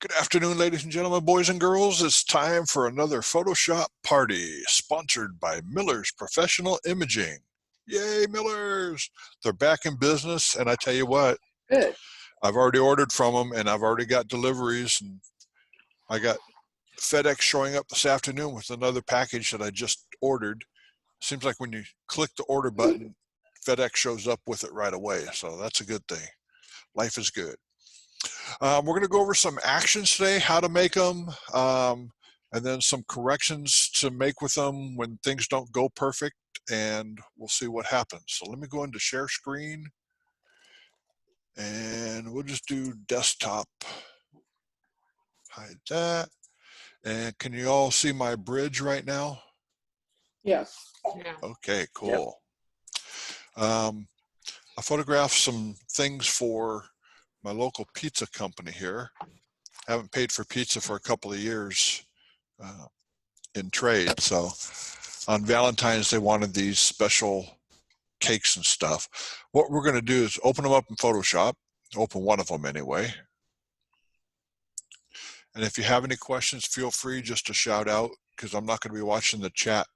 Good afternoon, ladies and gentlemen, boys and girls. It's time for another Photoshop party sponsored by Miller's Professional Imaging. Yay, Miller's! They're back in business, and I tell you what, Good. I've already ordered from them, and I've already got deliveries, and I got FedEx showing up this afternoon with another package that I just ordered. Seems like when you click the order button, FedEx shows up with it right away, so that's a good thing. Life is good. We're going to go over some actions today, how to make them, and then some corrections to make with them when things don't go perfect, and we'll see what happens. So let me go into share screen, and we'll just do desktop. Hide that. And can you all see my bridge right now? Yes. Yeah. Okay, cool. Yep. I photographed some things for my local pizza company here. Haven't paid for pizza for a couple of years in trade. So on Valentine's, they wanted these special cakes and stuff. What we're going to do is open them up in Photoshop, open one of them anyway. And if you have any questions, feel free just to shout out because I'm not going to be watching the chat.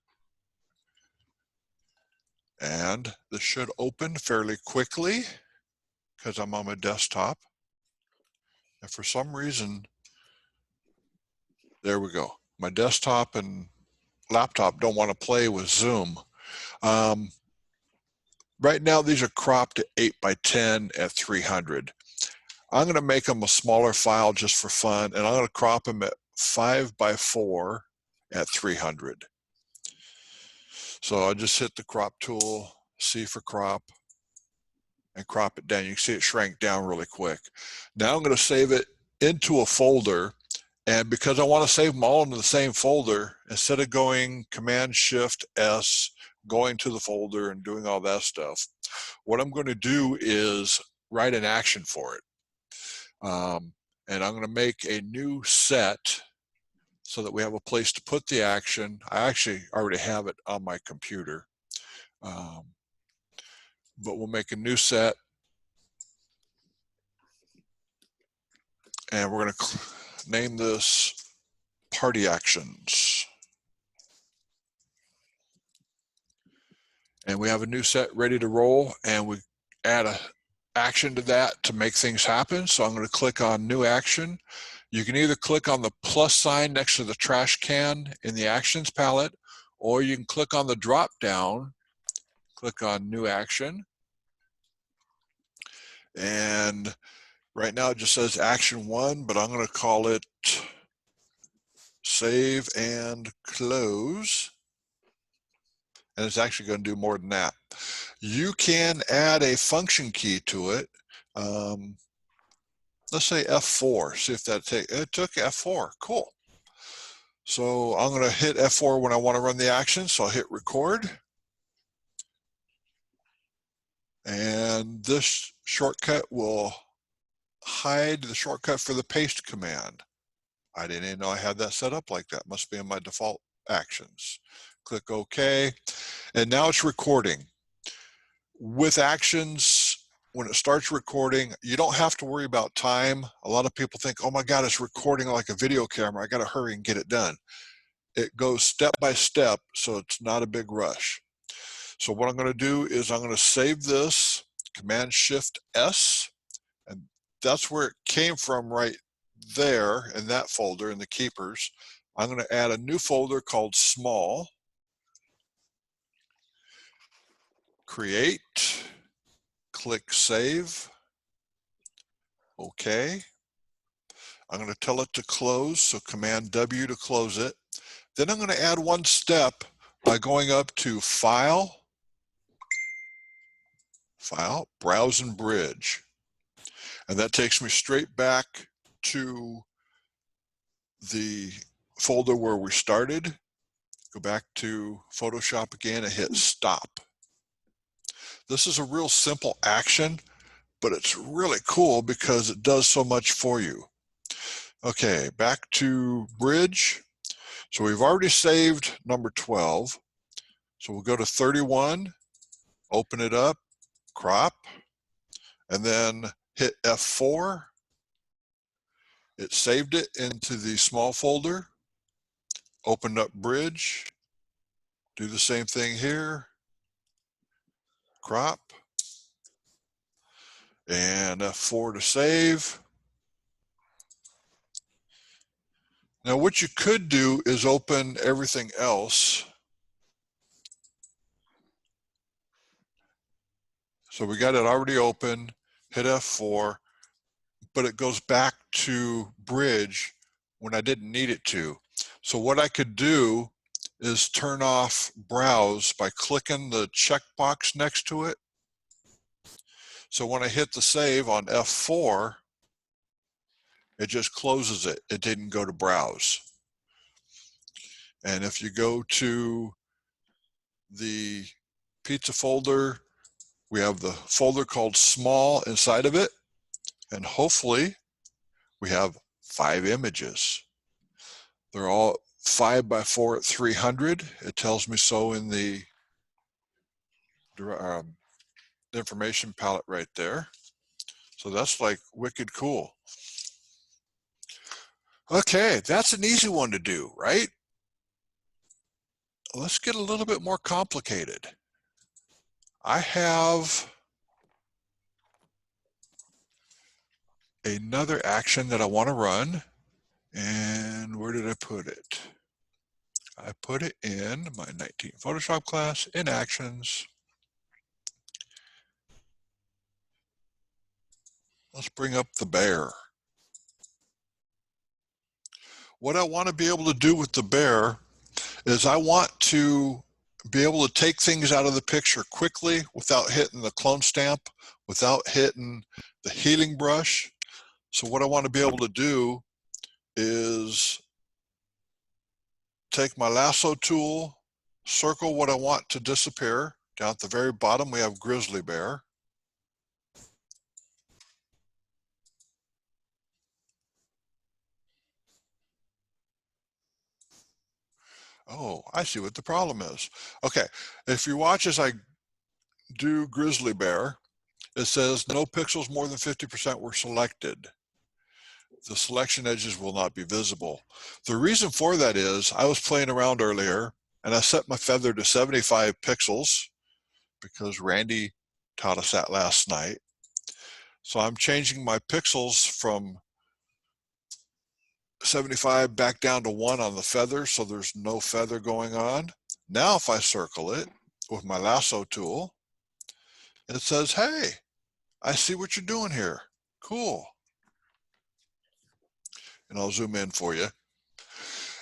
And this should open fairly quickly because I'm on my desktop. And for some reason, there we go. My desktop and laptop don't want to play with Zoom. Right now, these are cropped at 8x10 at 300. I'm going to make them a smaller file just for fun, and I'm going to crop them at 5x4 at 300. So I just hit the crop tool, C for crop, and crop it down. You can see it shrank down really quick. Now I'm going to save it into a folder, and because I want to save them all into the same folder, instead of going Command-Shift-S, going to the folder and doing all that stuff, what I'm going to do is write an action for it. And I'm going to make a new set so that we have a place to put the action. I actually already have it on my computer. But we'll make a new set. And we're going to name this Party Actions. And we have a new set ready to roll, and we add a action to that to make things happen. So I'm going to click on New Action. You can either click on the plus sign next to the trash can in the Actions palette, or you can click on the drop down, click on New Action. And right now it just says Action 1, but I'm going to call it Save and Close. And it's actually going to do more than that. You can add a function key to it. Let's say F4. See if that it took F4. Cool. So I'm going to hit F4 when I want to run the action. So I'll hit record. And this shortcut will hide the shortcut for the paste command. I didn't even know I had that set up like that. Must be in my default actions. Click OK. And now it's recording. With actions, when it starts recording, you don't have to worry about time. A lot of people think, oh my God, it's recording like a video camera. I got to hurry and get it done. It goes step by step, so it's not a big rush. So what I'm going to do is I'm going to save this, Command-Shift-S, and that's where it came from right there in that folder in the keepers. I'm going to add a new folder called Small. Create, click Save, OK. I'm going to tell it to close, so Command W to close it. Then I'm going to add one step by going up to File, Browse and Bridge. And that takes me straight back to the folder where we started. Go back to Photoshop again and hit Stop. This is a real simple action, but it's really cool because it does so much for you. Okay, back to Bridge. So we've already saved number 12. So we'll go to 31, open it up, crop, and then hit F4. It saved it into the small folder, opened up Bridge, do the same thing here, crop, and F4 to save. Now what you could do is open everything else. So we got it already open, hit F4, but it goes back to Bridge when I didn't need it to. So what I could do is turn off Browse by clicking the checkbox next to it. So when I hit the save on F4, it just closes it. It didn't go to Browse. And if you go to the pizza folder, we have the folder called Small inside of it, and hopefully we have 5 images. They're all 5 by 4 at 300. It tells me so in the information palette right there. So that's like wicked cool. Okay, that's an easy one to do, right? Let's get a little bit more complicated. I have another action that I want to run. And where did I put it? I put it in my 19 Photoshop class in Actions. Let's bring up the bear. What I want to be able to do with the bear is I want to be able to take things out of the picture quickly without hitting the clone stamp, without hitting the healing brush. So what I want to be able to do is take my lasso tool, circle what I want to disappear. Down at the very bottom, we have grizzly bear. Oh, I see what the problem is. Okay, if you watch as I do grizzly bear, it says no pixels more than 50% were selected. The selection edges will not be visible. The reason for that is I was playing around earlier and I set my feather to 75 pixels because Randy taught us that last night. So I'm changing my pixels from 75 back down to 1 on the feather, so there's no feather going on. Now if I circle it with my lasso tool, it says, hey, I see what you're doing here. Cool. And I'll zoom in for you.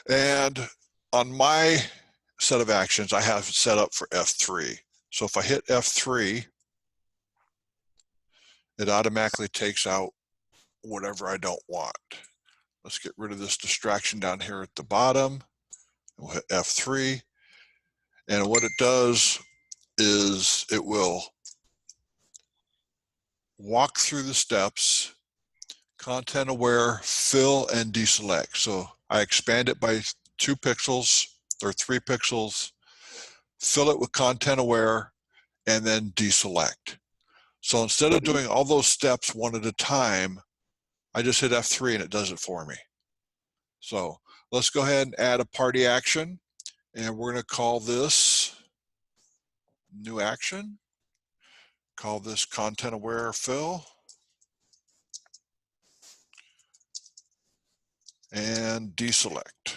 And on my set of actions, I have it set up for F3. So if I hit F3, it automatically takes out whatever I don't want. Let's get rid of this distraction down here at the bottom. We'll hit F3. And what it does is it will walk through the steps, ContentAware Fill and Deselect. So I expand it by 2 pixels or 3 pixels, fill it with ContentAware, and then deselect. So instead of doing all those steps one at a time, I just hit F3 and it does it for me. So let's go ahead and add a party action, and we're going to call this new action. Call this ContentAware Fill. And deselect.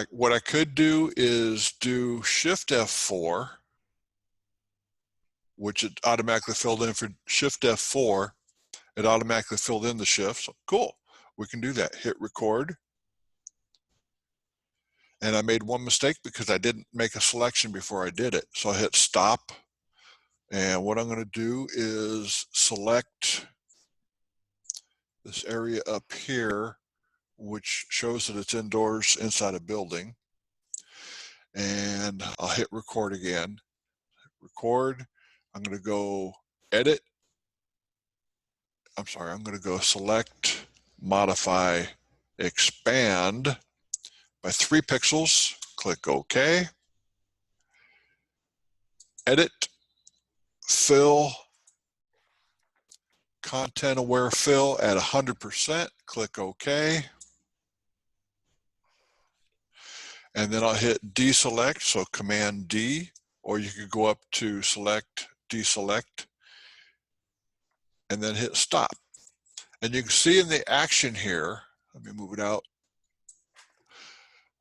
What I could do is do Shift F4, which it automatically filled in for Shift F4. It automatically filled in the shift. So cool. We can do that. Hit record. And I made one mistake because I didn't make a selection before I did it. So I hit stop. And what I'm going to do is select this area up here, which shows that it's indoors inside a building. And I'll hit record again. Record. I'm going to go edit. I'm sorry, I'm going to go select, modify, expand by 3 pixels. Click OK. Edit, fill, ContentAware Fill at 100%, click OK. And then I'll hit deselect, so Command D, or you could go up to select, deselect, and then hit stop. And you can see in the action here, let me move it out,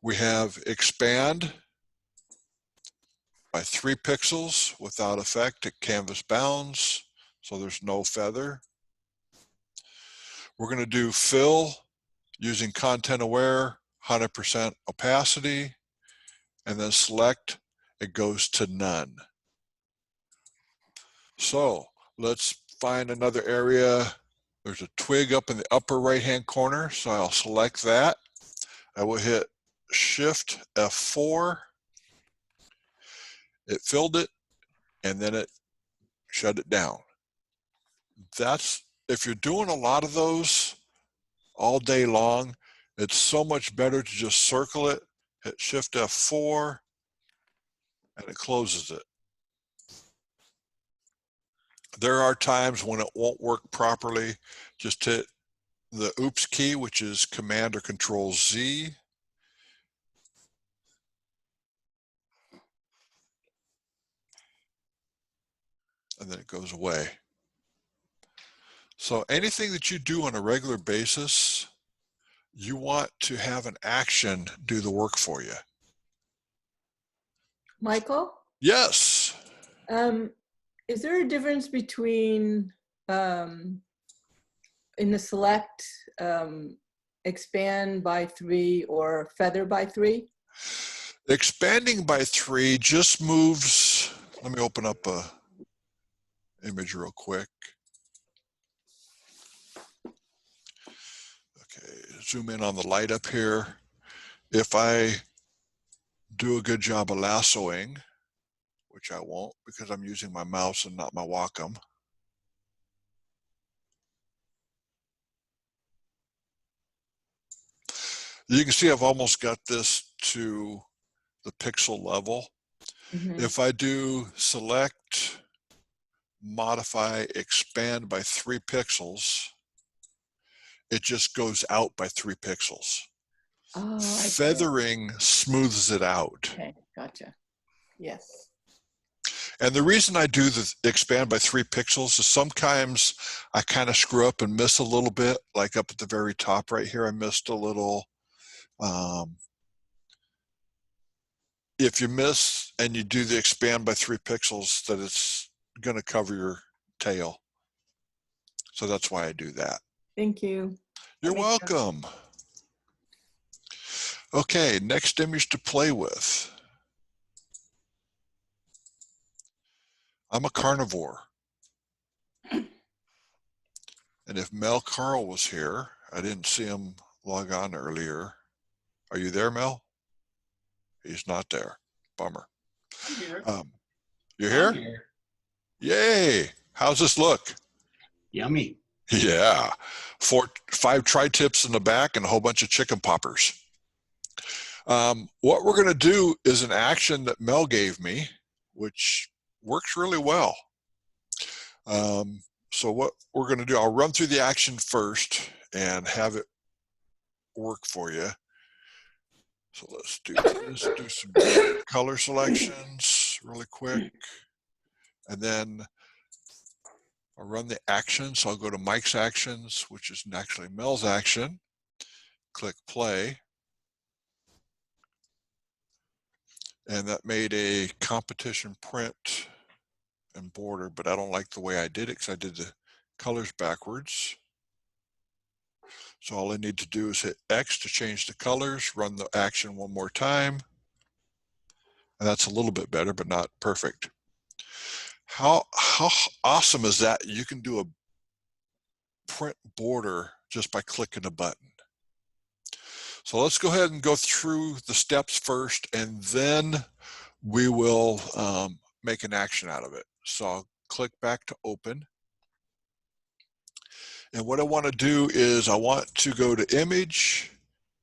we have expand by 3 pixels without effect at canvas bounds, so there's no feather. We're going to do fill using ContentAware, 100% opacity, and then select, it goes to none. So let's find another area. There's a twig up in the upper right hand corner, so I'll select that. I will hit Shift F4. It filled it, and then it shut it down. That's, if you're doing a lot of those all day long, it's so much better to just circle it, hit Shift F4, and it closes it. There are times when it won't work properly. Just hit the Oops key, which is Command or Control Z. And then it goes away. So anything that you do on a regular basis, you want to have an action do the work for you. Michael? Yes. Is there a difference between in the select expand by 3 or feather by 3? Expanding by 3 just moves, let me open up a image real quick. Okay, zoom in on the light up here. If I do a good job of lassoing, which I won't because I'm using my mouse and not my Wacom. You can see I've almost got this to the pixel level. Mm-hmm. If I do select, modify, expand by 3 pixels, it just goes out by 3 pixels. Oh, I see. Feathering smooths it out. Okay, gotcha. Yes. And the reason I do the expand by 3 pixels is sometimes I kind of screw up and miss a little bit, like up at the very top right here, I missed a little. If you miss and you do the expand by 3 pixels, that it's going to cover your tail. So that's why I do that. Thank you. You're welcome. Okay, next image to play with. I'm a carnivore. And if Mel Carl was here, I didn't see him log on earlier. Are you there, Mel? He's not there. Bummer. I'm here. You're here? I'm here. Yay! How's this look? Yummy. Yeah. 5 tri-tips in the back and a whole bunch of chicken poppers. What we're going to do is an action that Mel gave me, which works really well. So what we're going to do, I'll run through the action first and have it work for you. So let's do this, do some color selections really quick. And then I'll run the action. So I'll go to Mike's actions, which is actually Mel's action. Click play. And that made a competition print and border, but I don't like the way I did it because I did the colors backwards. So all I need to do is hit X to change the colors, run the action one more time. And that's a little bit better, but not perfect. How awesome is that? You can do a print border just by clicking a button. So let's go ahead and go through the steps first, and then we will make an action out of it. So I'll click back to open. And what I want to do is I want to go to image,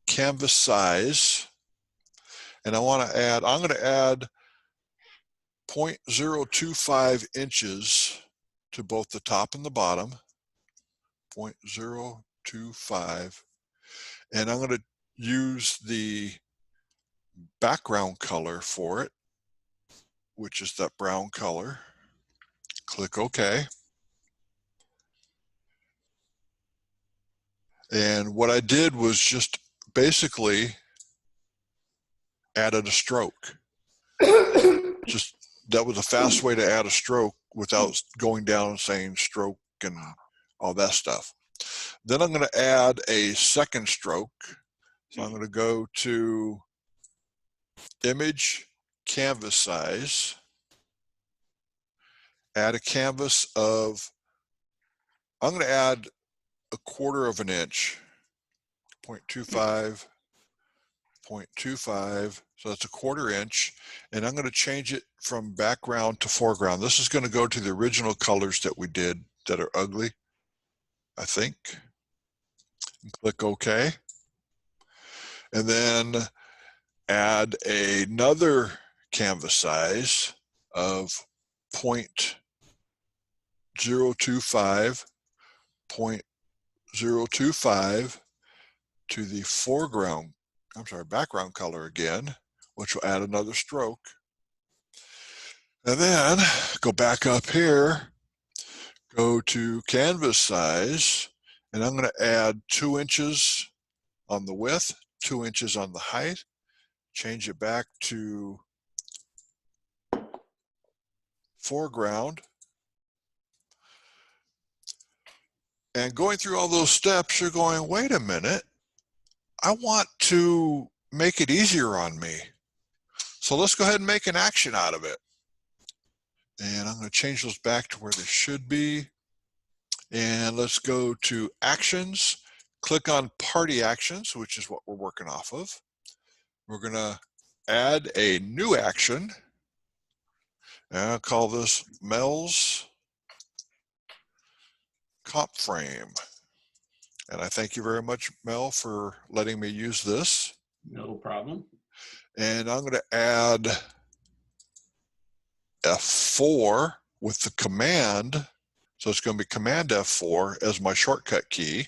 canvas size, and I want to add, I'm going to add 0.025 inches to both the top and the bottom. 0.025. And I'm going to use the background color for it, which is that brown color. Click OK. And what I did was just basically added a stroke. Just that was a fast way to add a stroke without going down and saying stroke and all that stuff. Then I'm going to add a second stroke. So I'm going to go to Image, Canvas Size, add a canvas of, I'm going to add 1/4 of an inch, 0.25, 0.25, so that's 1/4 inch, and I'm going to change it from background to foreground. This is going to go to the original colors that we did that are ugly, I think. And click OK. And then add another canvas size of 0.025, 0.025 to the foreground, background color again, which will add another stroke. And then go back up here, go to canvas size, and I'm going to add 2 inches on the width, 2 inches on the height, change it back to foreground. And going through all those steps, you're going, wait a minute, I want to make it easier on me. So let's go ahead and make an action out of it. And I'm going to change those back to where they should be. And let's go to Actions, click on Party Actions, which is what we're working off of. We're going to add a new action. And I'll call this Mel's Comp Frame. And I thank you very much, Mel, for letting me use this. No problem. And I'm going to add F4 with the command. So it's going to be Command F4 as my shortcut key.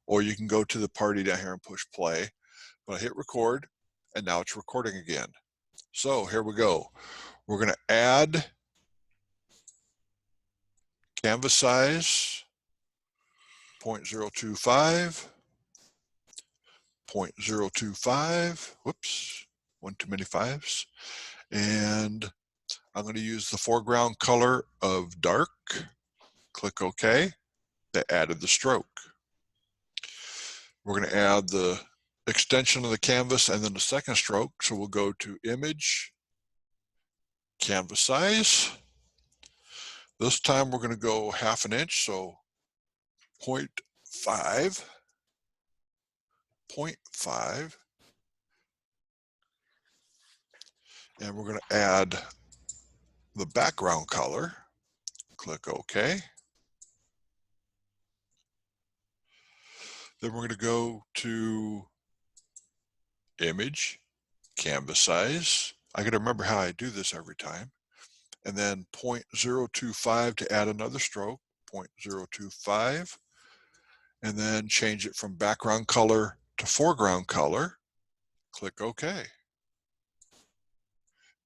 Or you can go to the party down here and push play. But I hit record, and now it's recording again. So here we go. We're going to add canvas size 0.025, 0.025, whoops, one too many fives. And I'm going to use the foreground color of dark. Click OK. That added the stroke. We're going to add the extension of the canvas and then the second stroke. So we'll go to Image, Canvas Size. This time we're going to go 1/2 inch, so 0.5, 0.5. And we're going to add the background color. Click OK. Then we're going to go to Image, Canvas Size. I got to remember how I do this every time. And then 0.025 to add another stroke, 0.025. And then change it from background color to foreground color. Click OK.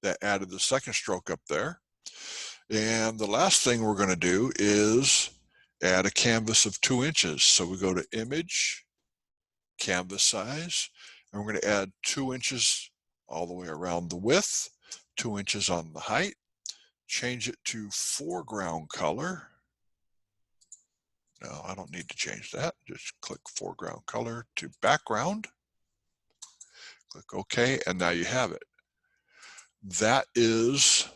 That added the second stroke up there. And the last thing we're going to do is add a canvas of 2 inches. So we go to Image, Canvas Size, and we're going to add 2 inches all the way around the width, 2 inches on the height. Change it to foreground color. No, I don't need to change that. Just click foreground color to background. Click OK, and now you have it. That is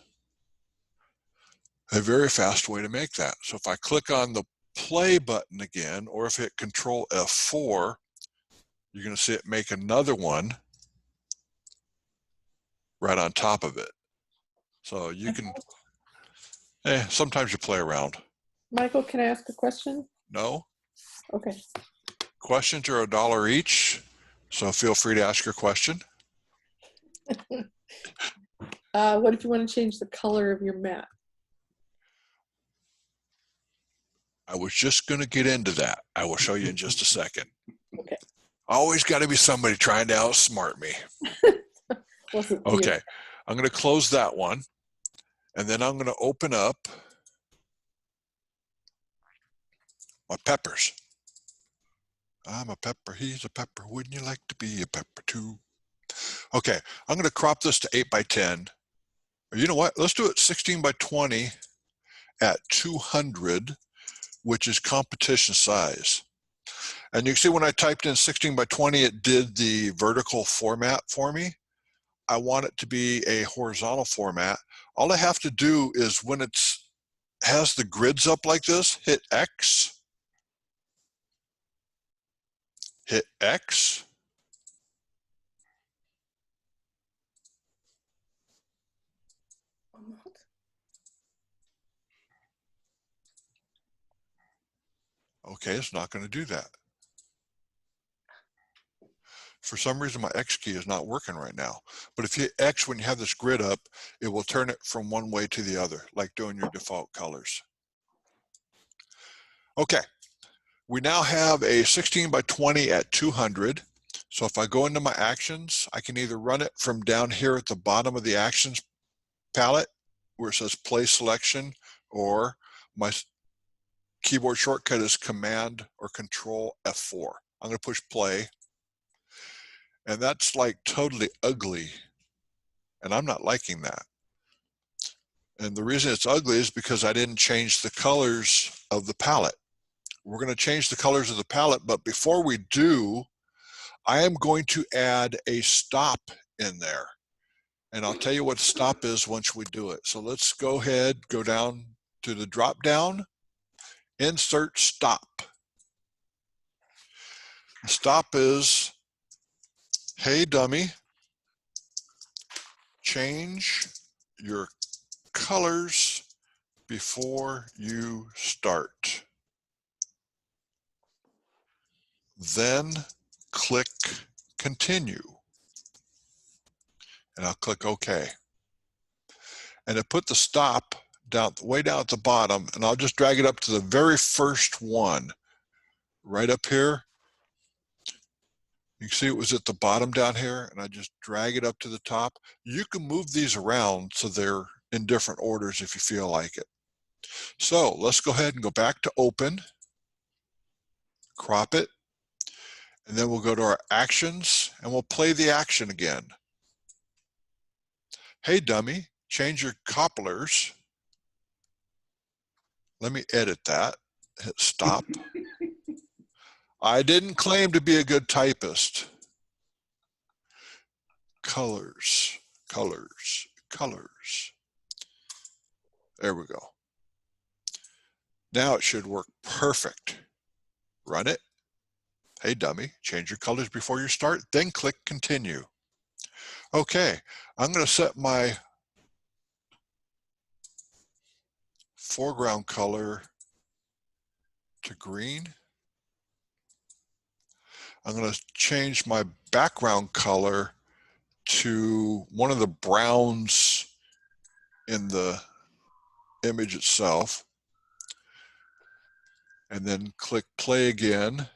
a very fast way to make that. So if I click on the play button again, or if I hit Control F4, you're going to see it make another one right on top of it. So you can, sometimes you play around. Michael, can I ask a question? No? Okay. Questions are $1 each, so feel free to ask your question. What if you want to change the color of your mat? I was just going to get into that. I will show you in just a second. Okay. Always got to be somebody trying to outsmart me. Wasn't you? Okay, I'm going to close that one, and then I'm going to open up my peppers. I'm a pepper, he's a pepper. Wouldn't you like to be a pepper too? Okay, I'm going to crop this to 8 by 10. Or you know what? Let's do it 16 by 20 at 200, which is competition size. And you can see when I typed in 16 by 20, it did the vertical format for me. I want it to be a horizontal format. All I have to do is when it has the grids up like this, hit X, hit X, okay, it's not going to do that. For some reason, my X key is not working right now. But if you hit X when you have this grid up, it will turn it from one way to the other, like doing your default colors. Okay, we now have a 16 by 20 at 200. So if I go into my actions, I can either run it from down here at the bottom of the actions palette where it says play selection, or my keyboard shortcut is Command or Control F4. I'm going to push play. And that's like totally ugly. And I'm not liking that. And the reason it's ugly is because I didn't change the colors of the palette. We're going to change the colors of the palette, but before we do, I am going to add a stop in there. And I'll tell you what stop is once we do it. So let's go ahead, go down to the drop down, insert stop. The stop is, hey dummy, change your colors before you start. Then click continue. And I'll click OK. And it put the stop down, way down at the bottom, and I'll just drag it up to the very first one, right up here. You can see it was at the bottom down here, and I just drag it up to the top. You can move these around so they're in different orders if you feel like it. So let's go ahead and go back to open, crop it, and then we'll go to our actions and we'll play the action again. Hey dummy, change your copplers. Let me edit that, hit stop. I didn't claim to be a good typist. Colors, colors, colors. There we go. Now it should work perfect. Run it. Hey dummy, change your colors before you start, then click continue. Okay, I'm going to set my foreground color to green. I'm going to change my background color to one of the browns in the image itself. And then click play again.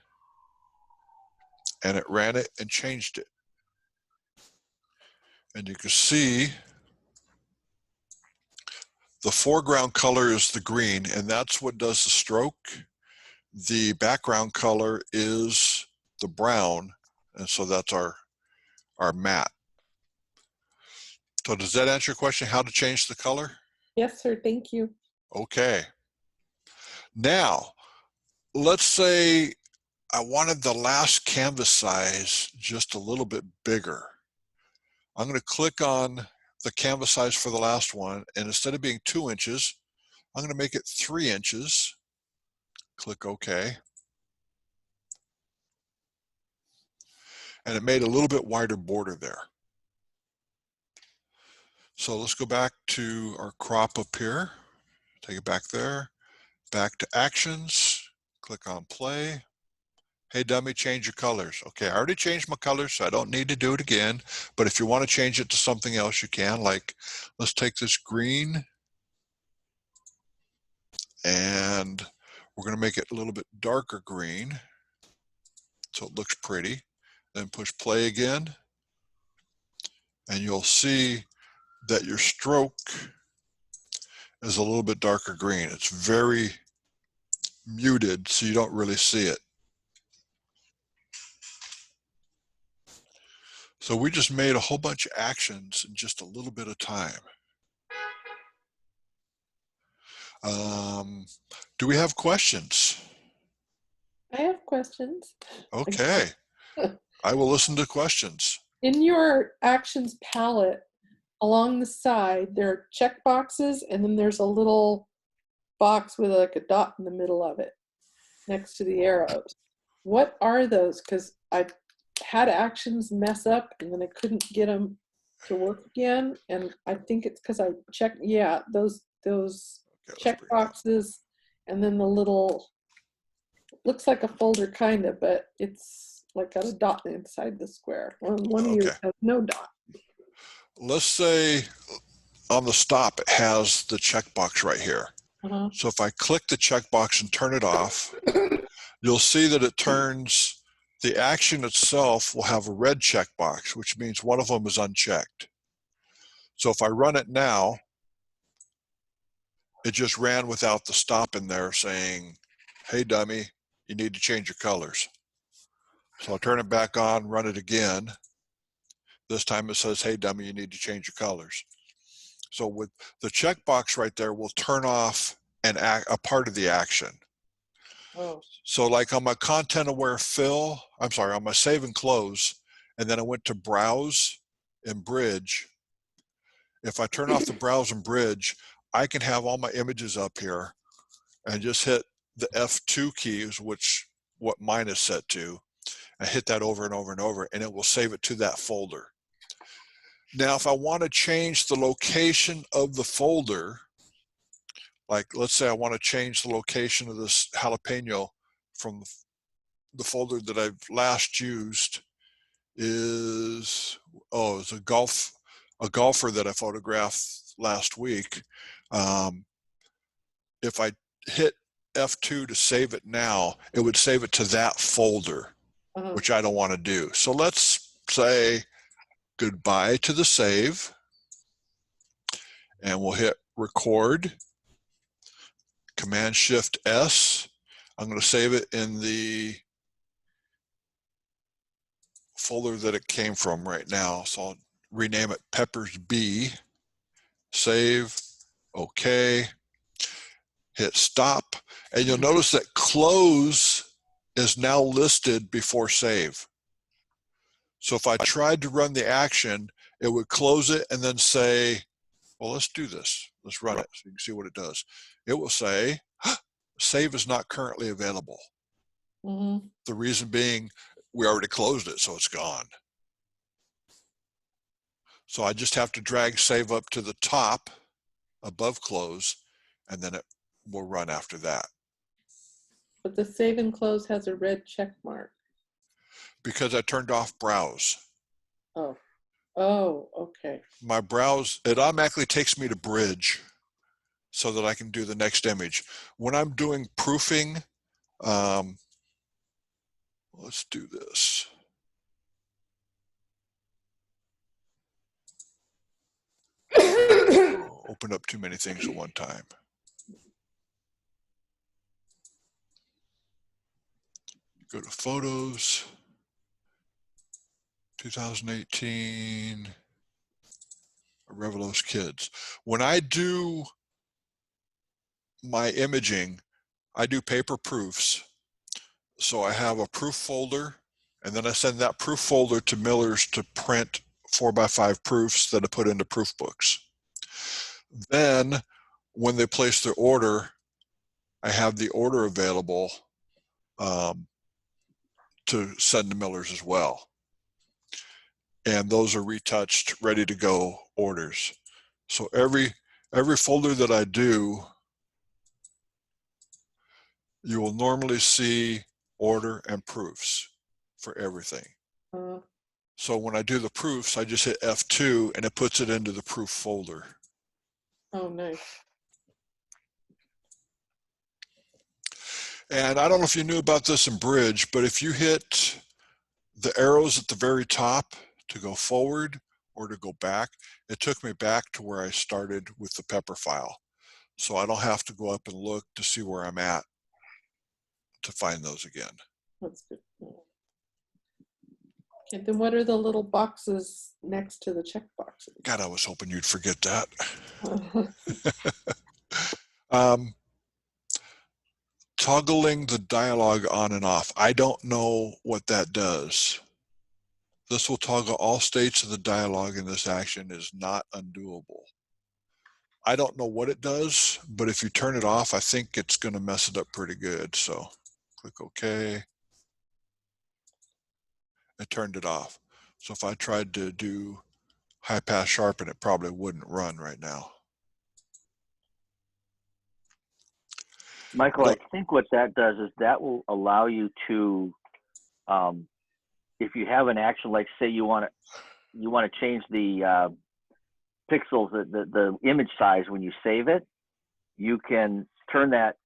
And it ran it and changed it. And you can see the foreground color is the green, and that's what does the stroke. The background color is the brown, and so that's our matte. So does that answer your question, how to change the color? Yes, sir. Thank you. Okay. Now, let's say I wanted the last canvas size just a little bit bigger. I'm going to click on the canvas size for the last one, and instead of being 2 inches, I'm going to make it 3 inches. Click OK. And it made a little bit wider border there. So let's go back to our crop up here. Take it back there. Back to actions. Click on play. Hey dummy, change your colors. Okay, I already changed my colors, so I don't need to do it again. But if you want to change it to something else, you can. Like, let's take this green and We're going to make it a little bit darker green so it looks pretty. Then push play again, and you'll see that your stroke is a little bit darker green. It's very muted, so you don't really see it. So we just made a whole bunch of actions in just a little bit of time. Do we have questions? I have questions. Okay, I will listen to questions. In your actions palette, along the side, there are check boxes, and then there's a little box with like a dot in the middle of it next to the arrows. What are those? Because I've had actions mess up and then I couldn't get them to work again. And I think it's because I checked, yeah, those check boxes, and then the little, looks like a folder kind of, but it's like got a dot inside the square. One of yours has no dot. Let's say on the stop, it has the checkbox right here. So if I click the checkbox and turn it off, you'll see that it turns, the action itself will have a red checkbox, which means one of them is unchecked. So if I run it now, it just ran without the stop in there saying, hey dummy, you need to change your colors. So I'll turn it back on, run it again. This time it says, hey dummy, you need to change your colors. So with the checkbox right there will turn off a part of the action. Oh. So like on my ContentAware Fill, I'm sorry, on my Save and Close, and then I went to Browse and Bridge. If I turn off the Browse and Bridge, I can have all my images up here and just hit the F2 keys, which what mine is set to, and hit that over and over and over, and it will save it to that folder. Now, if I want to change the location of the folder, like let's say I want to change the location of this jalapeno from the folder that I've last used is, it's a golfer that I photographed last week. If I hit F2 to save it now, it would save it to that folder, which I don't want to do. So let's say goodbye to the save, and we'll hit record, Command-Shift-S. I'm going to save it in the folder that it came from right now. So I'll rename it Peppers B, save, okay, hit stop. And you'll notice that close is now listed before save. So if I tried to run the action, it would close it and then say, well, let's do this. Let's run it so you can see what it does. It will say, save is not currently available. The reason being, we already closed it, so it's gone. So I just have to drag save up to the top above close, and then it will run after that. But the save and close has a red check mark. Because I turned off browse. Oh, okay. My browse, it automatically takes me to bridge so that I can do the next image. When I'm doing proofing, let's do this. Open up too many things at one time. Go to photos, 2018, Revelos Kids. When I do my imaging, I do paper proofs. So I have a proof folder, and then I send that proof folder to Miller's to print 4x5 proofs that I put into proof books. Then when they place their order, I have the order available to send to Miller's as well. And those are retouched, ready to go orders. So every folder that I do, you will normally see order and proofs for everything. So when I do the proofs, I just hit F2 and it puts it into the proof folder. Oh, nice. And I don't know if you knew about this in Bridge, but if you hit the arrows at the very top to go forward or to go back, it took me back to where I started with the Pepper file. So I don't have to go up and look to see where I'm at to find those again. That's good. Okay, then what are the little boxes next to the check boxes? God, I was hoping you'd forget that. Uh, Toggling the dialog on and off. I don't know what that does. This will toggle all states of the dialog, and this action is not undoable. I don't know what it does, but if you turn it off, I think it's going to mess it up pretty good. So click OK. It turned it off. So if I tried to do high pass sharpen, it probably wouldn't run right now. Michael, I think what that does is that will allow you to, if you have an action, like say you want to change the pixels, the image size when you save it, you can turn that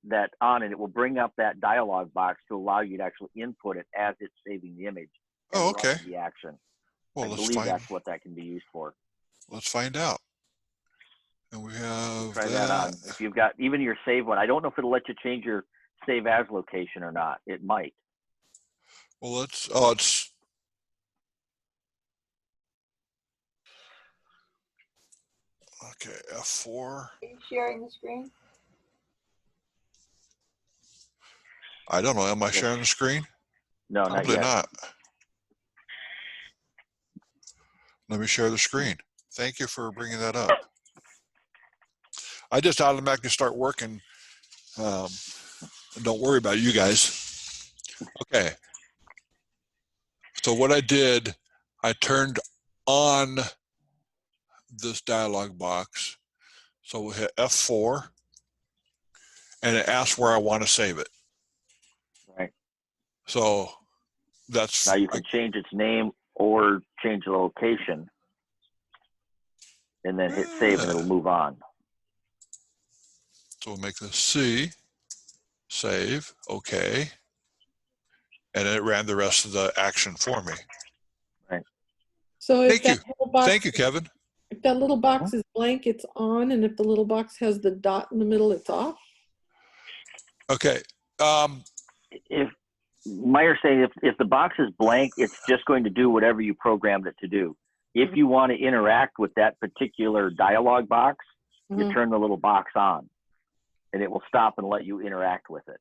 on, and it will bring up that dialog box to allow you to actually input it as it's saving the image. Oh, okay. The action. Well, I believe that's what that can be used for. Let's find out. And we have Try that on. If you've got even your save one, I don't know if it'll let you change your save as location or not. It might. Well, let's. Oh, it's. Okay, F4. Are you sharing the screen? I don't know. Am I sharing the screen? No, probably not yet. Not. Let me share the screen. Thank you for bringing that up. I just automatically start working. Don't worry about it, you guys. Okay. So what I did, I turned on this dialog box. So we'll hit F4, and it asks where I want to save it. Right. So that's. Now you can change its name or change the location, and then hit save, and it'll move on. So we'll make this C, save, okay. And it ran the rest of the action for me. Right. so if Thank you. that little box, Thank you, Kevin. if that little box is blank, it's on, and if the little box has the dot in the middle, it's off. Okay. If Meyer's saying if the box is blank, it's just going to do whatever you programmed it to do. If you want to interact with that particular dialog box, you turn the little box on, and it will stop and let you interact with it.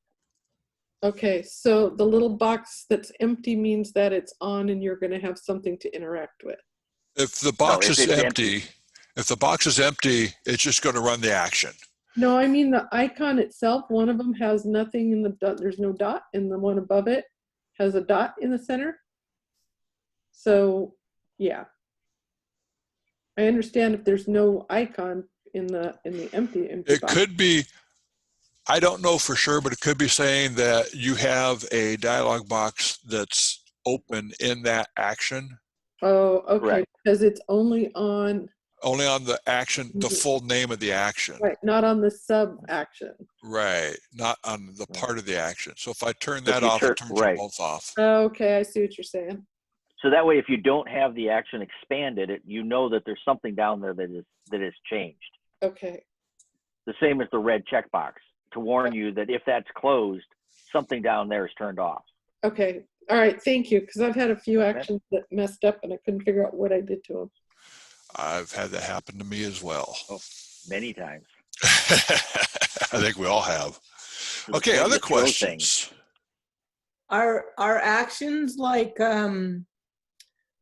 Okay, so the little box that's empty means that it's on and you're going to have something to interact with. If the box if is it's empty, if the box is empty, it's just going to run the action. No, I mean the icon itself, one of them has nothing in the dot, there's no dot, and the one above it has a dot in the center. So, yeah. I understand if there's no icon in the empty It box. could be, I don't know for sure, but it could be saying that you have a dialog box that's open in that action. Oh, okay, Correct. because it's only on the action, the full name of the action. right, not on the sub action. Right, not on the part of the action. So if I turn So that off, it turns them both off. Okay, I see what you're saying. So that way, if you don't have the action expanded, you know that there's something down there that is changed. Okay. The same as the red checkbox to warn you that if that's closed, something down there is turned off. Okay. All right. Thank you. Because I've had a few actions that messed up and I couldn't figure out what I did to them. I've had that happen to me as well. Oh, many times. I think we all have. Okay, other questions? Are actions like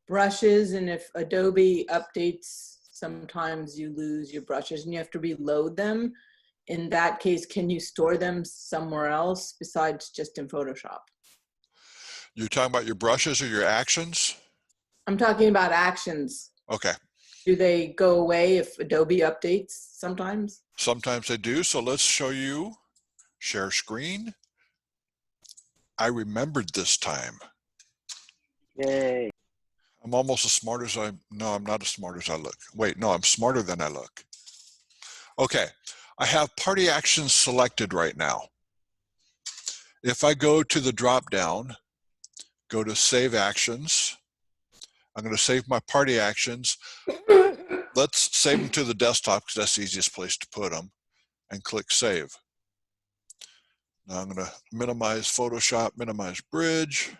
brushes, and if Adobe updates, sometimes you lose your brushes and you have to reload them? In that case, can you store them somewhere else besides just in Photoshop? You're talking about your brushes or your actions? I'm talking about actions. Okay. Do they go away if Adobe updates sometimes? Sometimes they do. So let's show you, share screen. I remembered this time. Yay. I'm almost as smart as no, I'm not as smart as I look. Wait, no, I'm smarter than I look. Okay, I have party actions selected right now. If I go to the drop down, go to Save Actions, I'm going to save my party actions. Let's save them to the desktop because that's the easiest place to put them, and click Save. Now I'm going to minimize Photoshop, minimize bridge.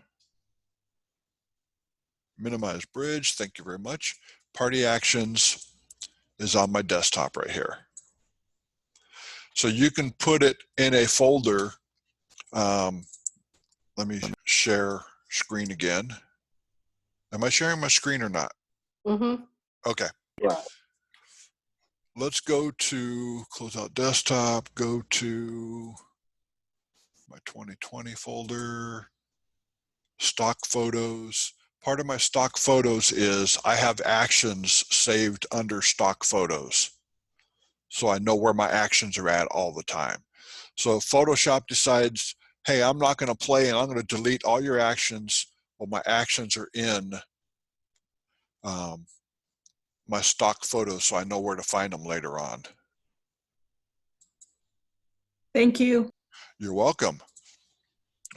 Minimize bridge, thank you very much. Party actions is on my desktop right here. So you can put it in a folder. Let me share screen again. Am I sharing my screen or not? Mm-hmm. Okay. Yeah. Let's go to close out desktop, go to my 2020 folder, stock photos. Part of my stock photos is I have actions saved under stock photos. So I know where my actions are at all the time. So if Photoshop decides, hey, I'm not going to play and I'm going to delete all your actions, well, my actions are in my stock photos, so I know where to find them later on. Thank you. You're welcome.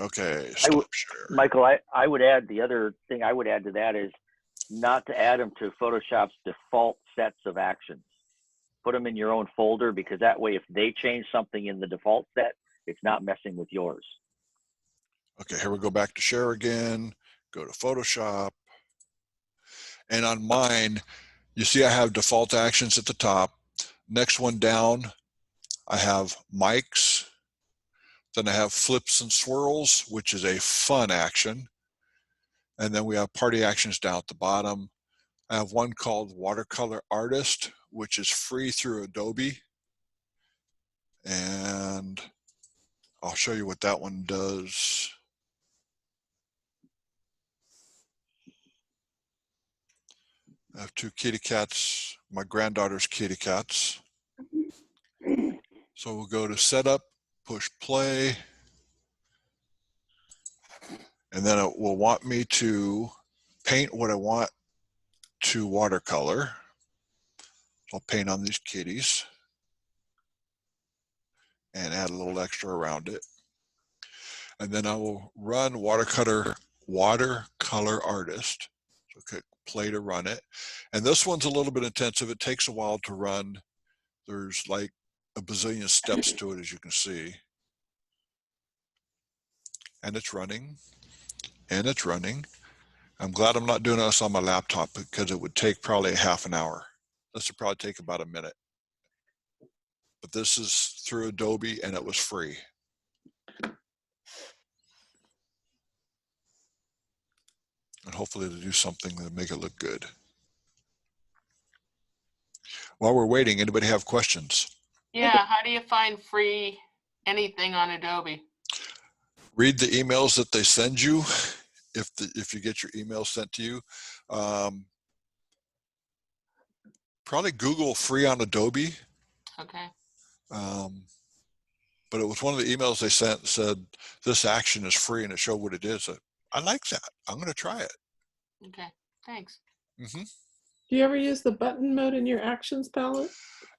Okay, stop share. Michael, I would add, the other thing I would add to that is not to add them to Photoshop's default sets of actions. Put them in your own folder, because that way if they change something in the default set, it's not messing with yours. Okay, here we go back to share again, go to Photoshop. And on mine, you see I have default actions at the top. Next one down, I have mics. Then I have flips and swirls, which is a fun action. And then we have party actions down at the bottom. I have one called Watercolor Artist, which is free through Adobe. And I'll show you what that one does. I have two kitty cats, my granddaughter's kitty cats. So we'll go to Setup, push play. And then it will want me to paint what I want to watercolor. So I'll paint on these kitties and add a little extra around it. And then I will run Watercolor Artist. So click play to run it. And this one's a little bit intensive. It takes a while to run. There's like a bazillion steps to it, as you can see. And it's running, and it's running. I'm glad I'm not doing this on my laptop, because it would take probably a half an hour. This would probably take about a minute. But this is through Adobe, and it was free. And hopefully to do something to make it look good. While we're waiting, anybody have questions? Yeah, how do you find free anything on Adobe? Read the emails that they send you. If you get your email sent to you, probably Google free on Adobe. Okay. But it was one of the emails they sent, said this action is free, and it showed what it is. I like that. I'm going to try it. Okay. Thanks. Mm-hmm. Do you ever use the button mode in your actions palette?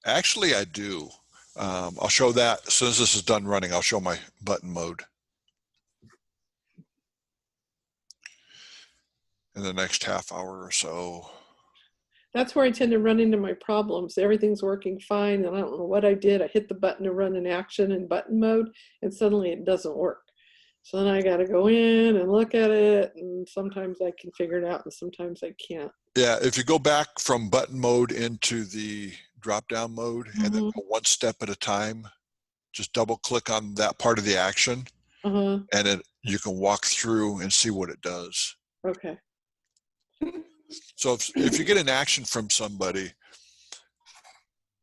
Actually, I do. I'll show that as soon as this is done running. I'll show my button mode in the next half hour or so. That's where I tend to run into my problems. Everything's working fine, and I don't know what I did. I hit the button to run an action in button mode, and suddenly it doesn't work. So then I got to go in and look at it, and sometimes I can figure it out, and sometimes I can't. Yeah, if you go back from button mode into the drop-down mode, and then go one step at a time, just double-click on that part of the action, and you can walk through and see what it does. Okay. So if you get an action from somebody,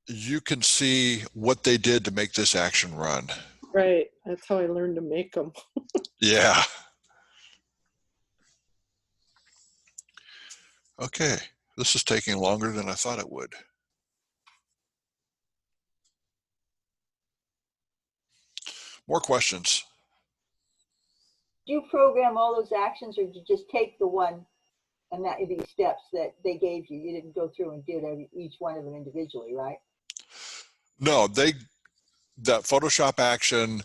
you can see what they did to make this action run. Right. That's how I learned to make them. Yeah. Okay. This is taking longer than I thought it would. More questions? Do you program all those actions, or did you just take the one and that these steps that they gave you? You didn't go through and do each one of them individually, right? No, that Photoshop action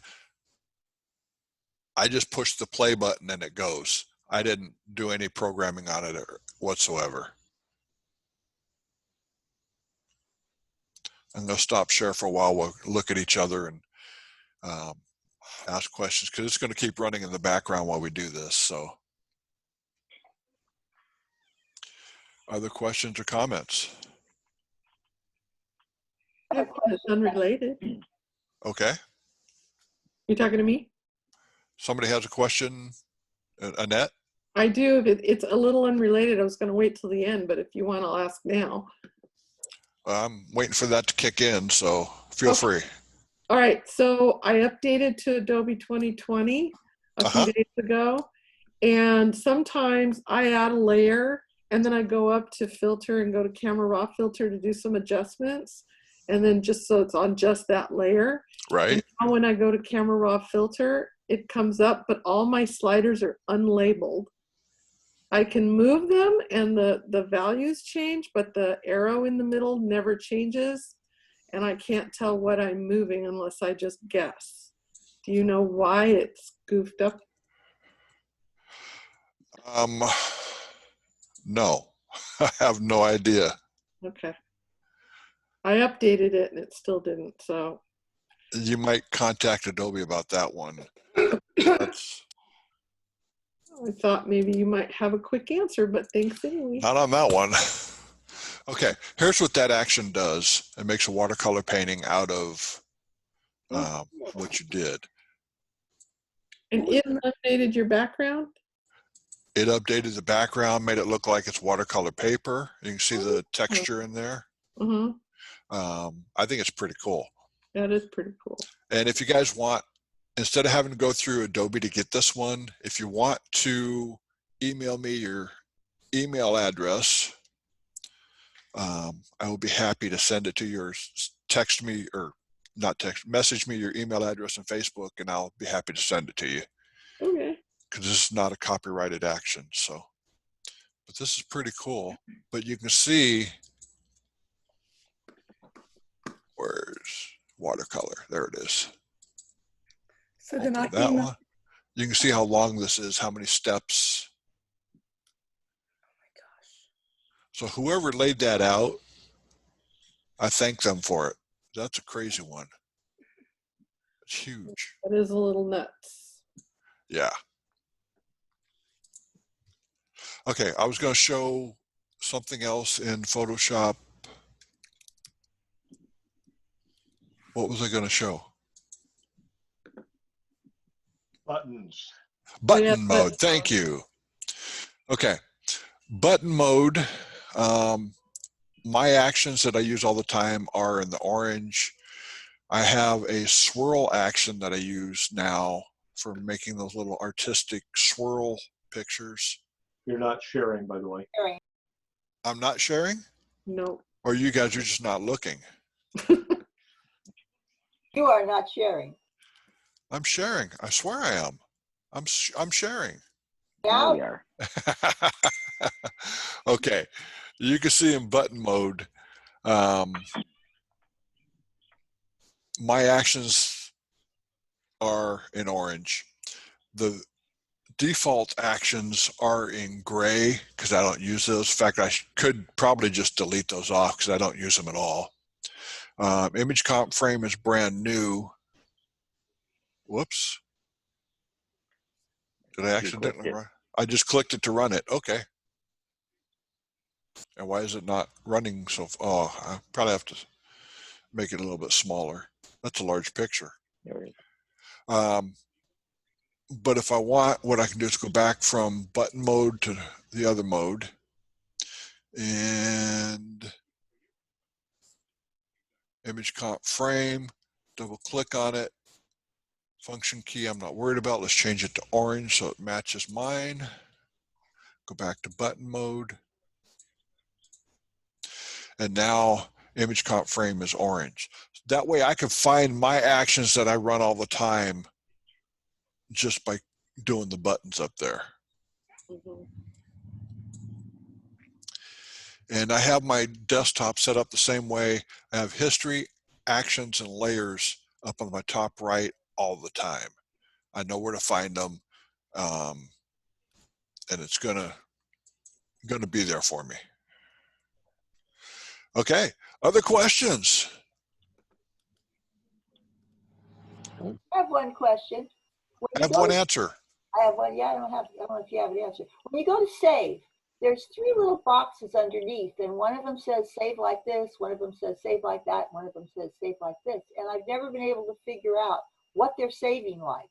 I just push the play button and it goes. I didn't do any programming on it whatsoever. I'm going to stop share for a while. We'll look at each other and ask questions because it's going to keep running in the background while we do this. So, other questions or comments? I have one that's unrelated. Okay. You talking to me? Somebody has a question, Annette? I do. It's a little unrelated. I was going to wait till the end, but if you want, I'll ask now. I'm waiting for that to kick in, so feel free. All right. So I updated to Adobe 2020 a few days ago, and sometimes I add a layer, and then I go up to filter and go to camera raw filter to do some adjustments, and then just so it's on just that layer. Right. And now when I go to camera raw filter, it comes up, but all my sliders are unlabeled. I can move them and the values change, but the arrow in the middle never changes. And I can't tell what I'm moving unless I just guess. Do you know why it's goofed up? No, I have no idea. Okay. I updated it and it still didn't, so. You might contact Adobe about that one. I thought maybe you might have a quick answer, but thanks anyway. Not on that one. Okay, here's what that action does. It makes a watercolor painting out of what you did. And it updated your background? It updated the background, made it look like it's watercolor paper. You can see the texture in there. I think it's pretty cool. That is pretty cool. And if you guys want, instead of having to go through Adobe to get this one, if you want to email me your email address, I will be happy to send it to you, or text me, or not text, message me your email address on Facebook, and I'll be happy to send it to you. Okay. Because this is not a copyrighted action. So, but this is pretty cool. But you can see, where's watercolor? There it is. So then I That one. You can see how long this is, how many steps. Oh my gosh. So whoever laid that out, I thank them for it. That's a crazy one. It's huge. That is a little nuts. Yeah. Okay, I was going to show something else in Photoshop. What was I going to show? Buttons. Button mode. Thank you. Okay, button mode. My actions that I use all the time are in the orange. I have a swirl action that I use now for making those little artistic swirl pictures. You're not sharing, by the way. I'm not sharing? No. Or you guys are just not looking? You are not sharing. I'm sharing. I swear I am. I'm sharing. Now Now, we are. Okay, you can see in button mode, my actions are in orange. The default actions are in gray because I don't use those. In fact, I could probably just delete those off because I don't use them at all. Image comp frame is brand new. Whoops. Did I accidentally run? I just clicked it to run it. Okay. And why is it not running so? Oh, I probably have to make it a little bit smaller. That's a large picture. But if I want, what I can do is go back from button mode to the other mode and image comp frame, double click on it. Function key I'm not worried about. Let's change it to orange so it matches mine. Go back to button mode. And now image comp frame is orange. That way I can find my actions that I run all the time just by doing the buttons up there. And I have my desktop set up the same way. I have history, actions, and layers up on my top right all the time. I know where to find them. And it's gonna be there for me. Okay, other questions? I have one question. When I you have go one to- answer. I have one. Yeah, I don't know if you have an answer. When you go to save, there's 3 little boxes underneath, and one of them says save like this, one of them says save like that, one of them says save like this. And I've never been able to figure out what they're saving like.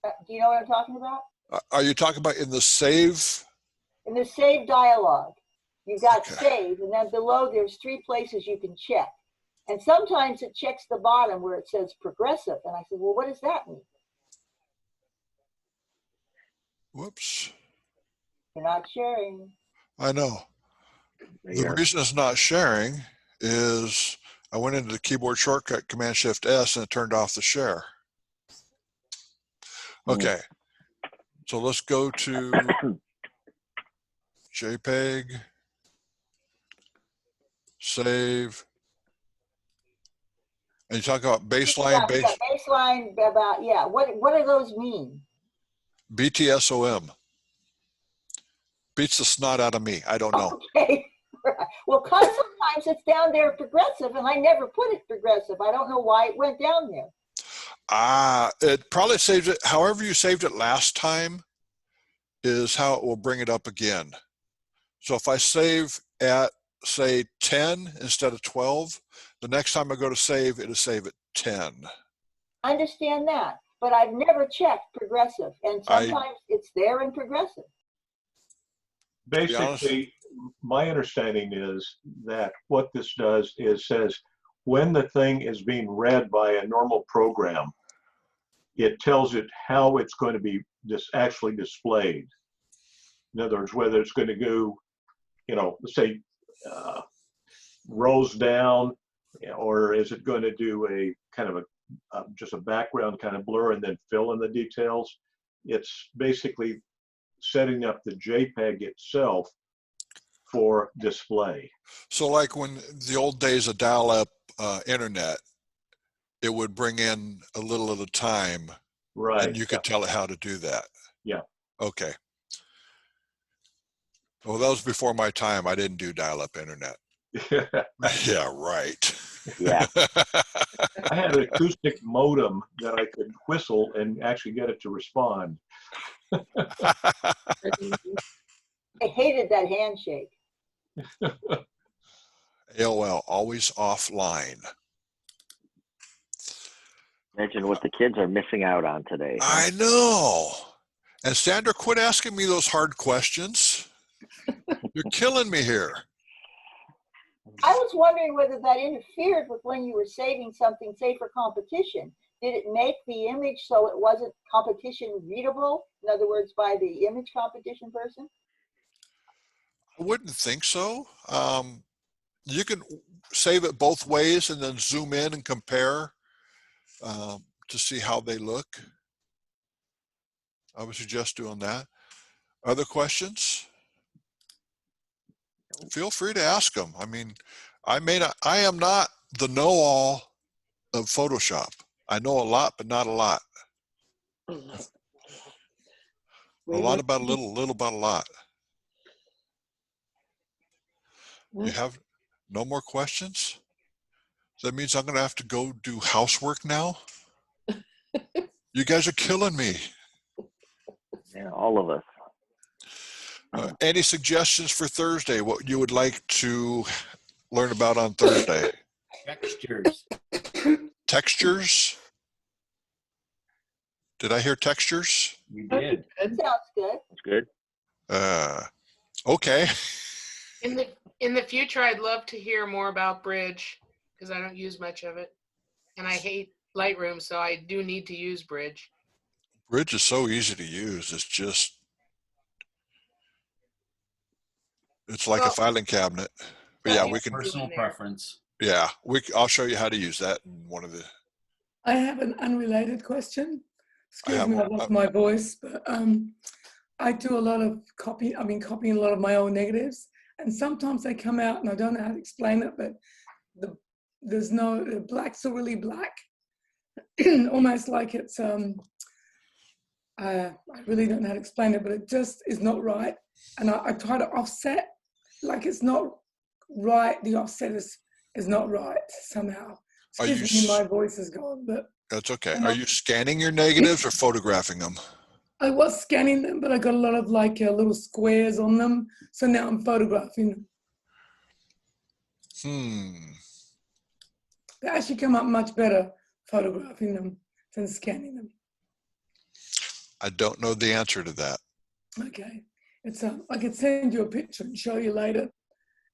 Do you know what I'm talking about? Are you talking about in the save? In the save dialog, you've got Okay. save, and then below there's 3 places you can check. And sometimes it checks the bottom where it says progressive. And I said, well, what does that mean? Whoops. You're not sharing. I know. The Yeah. reason it's not sharing is I went into the keyboard shortcut Command-Shift-S and it turned off the share. Okay. So let's go to JPEG, save. And you talk about baseline, Baseline about, yeah. What do those mean? BTSOM. Beats the snot out of me. I don't know. Okay. Well, cause sometimes it's down there progressive, and I never put it progressive. I don't know why it went down there. It probably saved it. However you saved it last time is how it will bring it up again. So if I save at, say, 10 instead of 12, the next time I go to save, it'll save at 10. I understand that, but I've never checked progressive, and sometimes it's there in progressive. Basically, my understanding is that what this does is says when the thing is being read by a normal program, it tells it how it's going to be actually displayed. In other words, whether it's going to go, let's say rows down, or is it going to do a kind of just a background kind of blur and then fill in the details. It's basically setting up the JPEG itself for display. So like when the old days of dial-up internet, it would bring in a little at a time, Right. and you could tell it how to do that. Yeah. Okay. Well, that was before my time. I didn't do dial-up internet. Yeah, right. Yeah. I had an acoustic modem that I could whistle and actually get it to respond. I hated that handshake. AOL, always offline. Imagine what the kids are missing out on today. I know. And Sandra, quit asking me those hard questions. You're killing me here. I was wondering whether that interfered with when you were saving something, say for competition. Did it make the image so it wasn't competition readable? In other words, by the image competition person? I wouldn't think so. You can save it both ways and then zoom in and compare to see how they look. I would suggest doing that. Other questions? Feel free to ask them. I mean, I am not the know-all of Photoshop. I know a lot, but not a lot. A lot about a little, little about a lot. You have no more questions? So that means I'm going to have to go do housework now? You guys are killing me. Yeah, all of us. Any suggestions for Thursday? What you would like to learn about on Thursday? Textures. Textures? Did I hear textures? You did. Sounds good. That's good. Okay. In the future, I'd love to hear more about Bridge because I don't use much of it, and I hate Lightroom, so I do need to use Bridge. Bridge is so easy to use. It's like a filing cabinet. But yeah, we can. Personal preference. Yeah, I'll show you how to use that in one of the. I have an unrelated question. Excuse me, I one. lost my voice, but I do a lot of copying a lot of my own negatives, and sometimes they come out, and I don't know how to explain it, but the blacks are really black, almost like it's I really don't know how to explain it, but it just is not right. And I try to offset, like it's not right. The offset is not right somehow. Are you, Excuse me, my voice is gone, but that's okay. and Are you scanning your negatives or photographing them? I was scanning them, but I got a lot of like little squares on them. So now I'm photographing them. They actually come up much better photographing them than scanning them. I don't know the answer to that. Okay. It's I could send you a picture and show you later.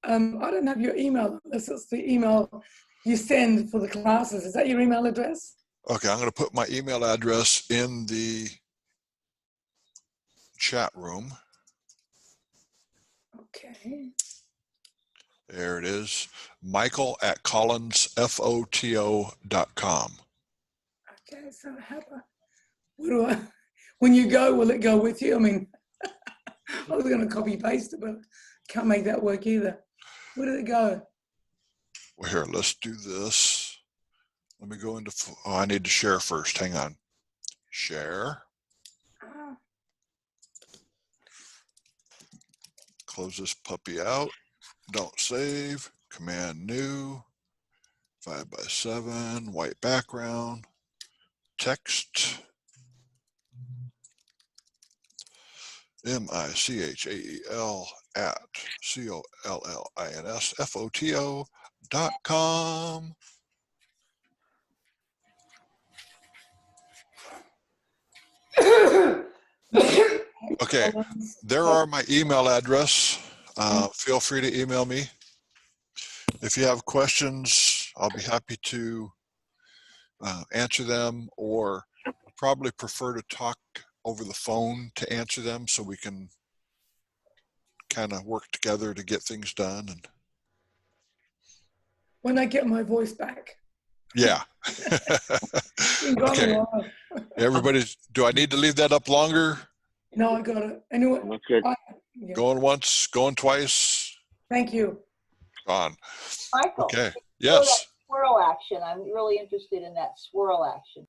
I don't have your email unless it's the email you send for the classes. Is that your email address? Okay, I'm going to put my email address in the chat room. Okay. There it is. Michael@collinsfoto.com. Okay, so when you go, will it go with you? I mean, I was going to copy paste it, but can't make that work either. Where did it go? Well, here, let's do this. Let me go into, oh, I need to share first. Hang on. Share. Close this puppy out. Don't save. Command new. 5x7. White background. Text. Michael@collinsfoto.com. Okay, there are my email address. Feel free to email me. If you have questions, I'll be happy to answer them, or probably prefer to talk over the phone to answer them so we can kind of work together to get things done. And when I get my voice back. Yeah. Okay. Everybody, do I need to leave that up longer? No, I got it. Anyway, That's good. Yeah. Going once, going twice. Thank you. Gone. Michael. Okay. So Yes. that swirl action. I'm really interested in that swirl action.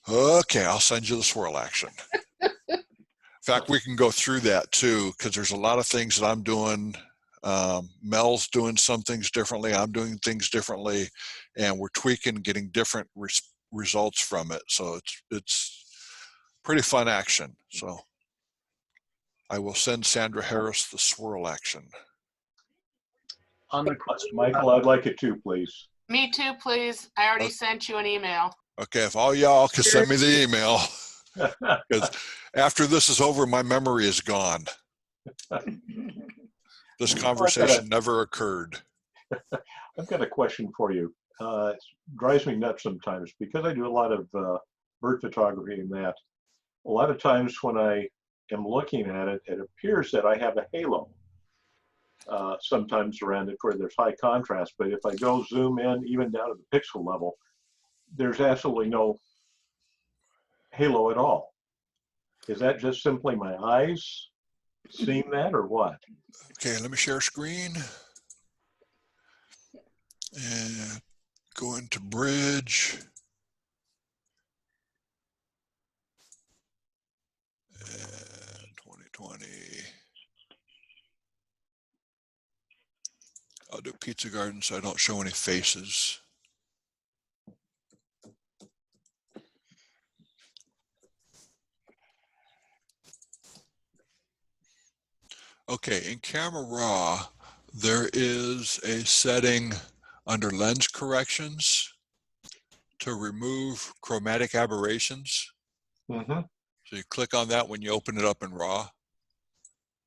Okay, I'll send you the swirl action. In fact, we can go through that too, because there's a lot of things that I'm doing. Mel's doing some things differently. I'm doing things differently, and we're tweaking, getting different results from it. So it's pretty fun action. So I will send Sandra Harris the swirl action. On the Michael, I'd like it too, please. Me too, please. I already sent you an email. Okay, if all y'all can send me the email, because after this is over, my memory is gone. This conversation never occurred. I've got a question for you. It drives me nuts sometimes because I do a lot of bird photography and that. A lot of times when I am looking at it, it appears that I have a halo sometimes around it where there's high contrast. But if I go zoom in, even down to the pixel level, there's absolutely no halo at all. Is that just simply my eyes seeing that, or what? Okay, let me share screen. And go into bridge. And 2020. I'll do Pizza Garden so I don't show any faces. Okay, in Camera Raw, there is a setting under lens corrections to remove chromatic aberrations. Mm-hmm. So you click on that when you open it up in RAW.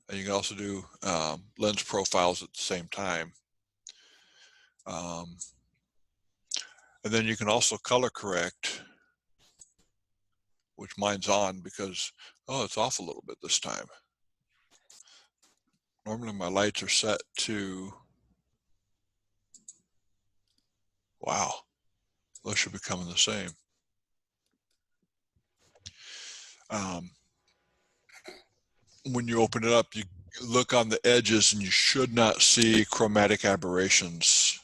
And you can also do lens profiles at the same time. And then you can also color correct, which mine's on because, oh, it's off a little bit this time. Normally my lights are set to, wow, those should be coming the same. When you open it up, you look on the edges and you should not see chromatic aberrations.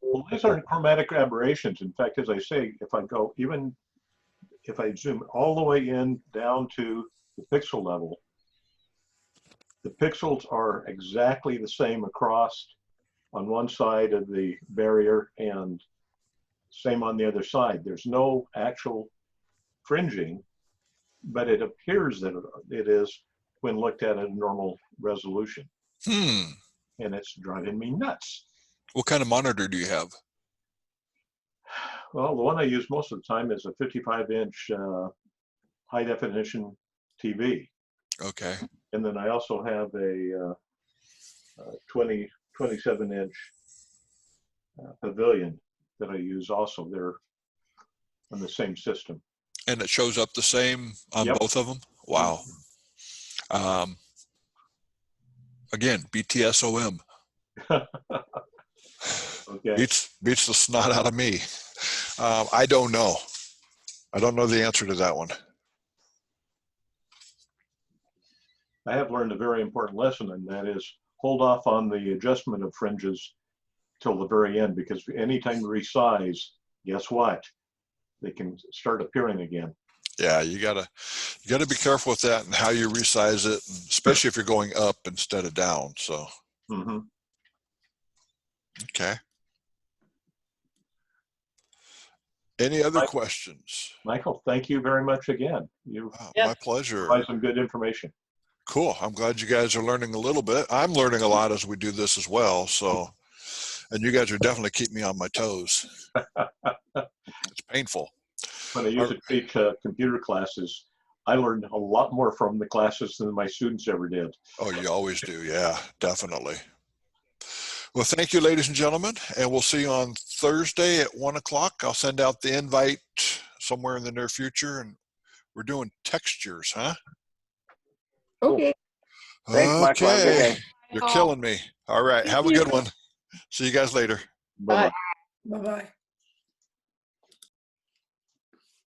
Well, these aren't chromatic aberrations. In fact, as I say, if I go even if I zoom all the way in down to the pixel level, the pixels are exactly the same across on one side of the barrier and same on the other side. There's no actual fringing, but it appears that it is when looked at a normal resolution. And it's driving me nuts. What kind of monitor do you have? Well, the one I use most of the time is a 55-inch high definition TV. Okay. And then I also have a 27-inch Pavilion that I use also. They're on the same system. And it shows up the same on Yep. both of them? Wow. Again, BTSOM. Okay. Beats the snot out of me. I don't know. I don't know the answer to that one. I have learned a very important lesson, and that is hold off on the adjustment of fringes till the very end, because anytime you resize, guess what? They can start appearing again. Yeah, you gotta be careful with that and how you resize it, especially if you're going up instead of down. So, okay. Any other questions? Michael, thank you very much again. You My pleasure. provide some good information. Cool. I'm glad you guys are learning a little bit. I'm learning a lot as we do this as well. So, and you guys are definitely keeping me on my toes. It's painful. When I used to teach computer classes, I learned a lot more from the classes than my students ever did. Oh, you always do. Yeah, definitely. Well, thank you, ladies and gentlemen, and we'll see you on Thursday at 1 o'clock. I'll send out the invite somewhere in the near future, and we're doing textures, huh? Okay. Thanks, Michael. Have a good day. You're killing me. All right. Have a good one. See you guys later. Bye-bye. Bye-bye.